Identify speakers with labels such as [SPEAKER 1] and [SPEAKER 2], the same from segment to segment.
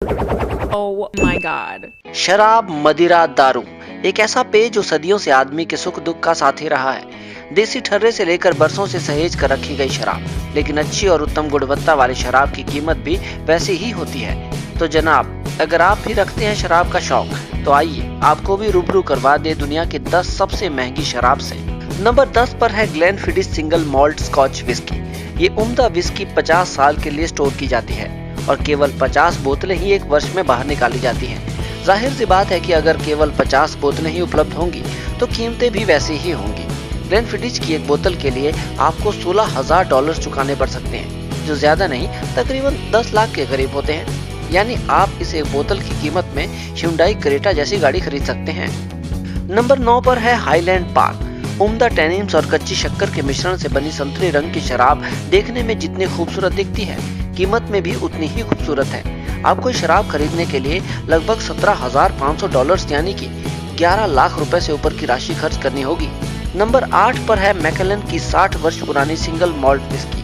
[SPEAKER 1] Oh my God.
[SPEAKER 2] शराब, मदिरा, दारू एक ऐसा पेय जो सदियों से आदमी के सुख दुख का साथी रहा है। देसी ठर्रे से लेकर बरसों से सहेज कर रखी गई शराब, लेकिन अच्छी और उत्तम गुणवत्ता वाली शराब की कीमत भी वैसी ही होती है। तो जनाब, अगर आप भी रखते हैं शराब का शौक, तो आइए आपको भी रूबरू करवा दे दुनिया की 10 सबसे महंगी शराब से। नंबर 10 पर है Glenfiddich single malt scotch whisky. ये उम्दा विस्की 50 साल के लिए स्टोर की जाती है और केवल 50 बोतलें ही एक वर्ष में बाहर निकाली जाती हैं। जाहिर सी बात है कि अगर केवल 50 बोतलें ही उपलब्ध होंगी तो कीमतें भी वैसी ही होंगी। ग्लेनफिडिच की एक बोतल के लिए आपको $16,000 चुकाने पड़ सकते हैं, जो ज्यादा नहीं तकरीबन 10 लाख के करीब होते हैं। यानी आप इस एक बोतल की कीमत में Hyundai क्रेटा जैसी गाड़ी खरीद सकते हैं। नंबर 9 पर है हाईलैंड पार्क। उम्दा टैनिन्स और कच्ची शक्कर के मिश्रण से बनी संतरी रंग की शराब देखने में जितनी खूबसूरत दिखती है, कीमत में भी उतनी ही खूबसूरत है। आपको शराब खरीदने के लिए लगभग $17,500 यानी कि 11 लाख रुपए से ऊपर की राशि खर्च करनी होगी। नंबर 8 पर है मैकेलन की 60 वर्ष पुरानी सिंगल मॉल्ट विस्की।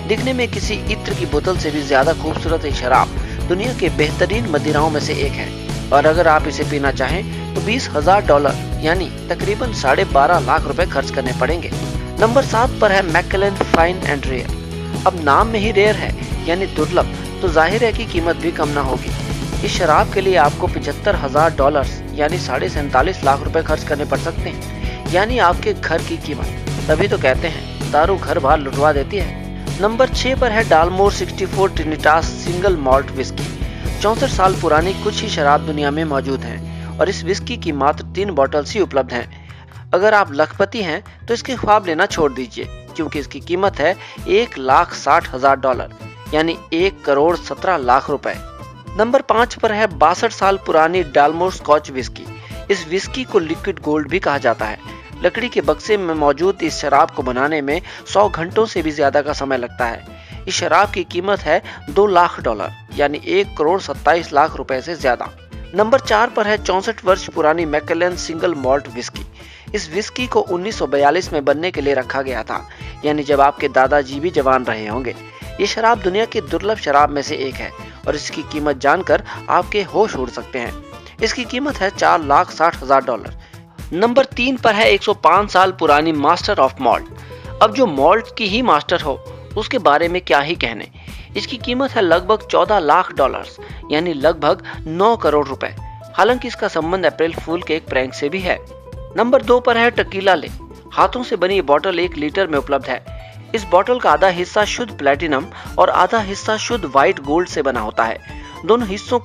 [SPEAKER 2] दिखने में किसी इत्र की बोतल से भी ज्यादा खूबसूरत ये शराब दुनिया के बेहतरीन मदिराओं में से एक है, और अगर आप इसे पीना चाहें तो $20,000 यानी तकरीबन 12.5 लाख रुपए खर्च करने पड़ेंगे। नंबर 7 पर है मैकेलन फाइन एंड रेयर। अब नाम में ही रेयर है यानी दुर्लभ, तो जाहिर है कि कीमत भी कम ना होगी। इस शराब के लिए आपको $75,000 यानी 47.5 लाख रुपए खर्च करने पड़ सकते हैं, यानी आपके घर की कीमत। तभी तो कहते हैं दारू घर बार लुटवा देती है। नंबर 6 पर है डालमोर 64 ट्रिनिटास सिंगल मॉल्ट विस्की। 64 साल पुरानी कुछ ही शराब दुनिया में मौजूद हैं और इस विस्की की मात्र 3 बॉटल्स ही उपलब्ध हैं। अगर आप लखपति हैं तो इसके ख्वाब लेना छोड़ दीजिए, क्योंकि इसकी कीमत है $1,60,000 यानी 1,17 लाख रुपए। नंबर 5 पर है 62 साल पुरानी डालमोर स्कॉच विस्की। इस विस्की को लिक्विड गोल्ड भी कहा जाता है। लकड़ी के बक्से में मौजूद इस शराब को बनाने में 100 घंटों से भी ज्यादा का समय लगता है। इस शराब की कीमत है $2 लाख यानी 1,27 लाख रुपए से ज्यादा। नंबर 4 पर है 64 वर्ष पुरानी मैकेलन सिंगल मॉल्ट विस्की। इस विस्की को 1942 में बनने के लिए रखा गया था, यानी जब आपके दादाजी भी जवान रहे होंगे। ये शराब दुनिया की दुर्लभ शराब में से एक है और इसकी कीमत जानकर आपके होश उड़ सकते हैं। इसकी कीमत है $4,60,000। नंबर 3 पर है 105 साल पुरानी मास्टर ऑफ मॉल्ट। अब जो मॉल्ट की ही मास्टर हो उसके बारे में क्या ही कहने। इसकी कीमत है लगभग $14 लाख यानी लगभग 9 करोड़ रुपए। हालांकि इसका संबंध अप्रैल फूल के एक प्रैंक से भी है। नंबर 2 पर है टकीला ले। हाथों से बनी ये बोतल 1 लीटर में उपलब्ध है। इस बोतल का आधा हिस्सा शुद्ध प्लेटिनम और आधा हिस्सा शुद्ध व्हाइट गोल्ड से बना होता है। दोनों हिस्सों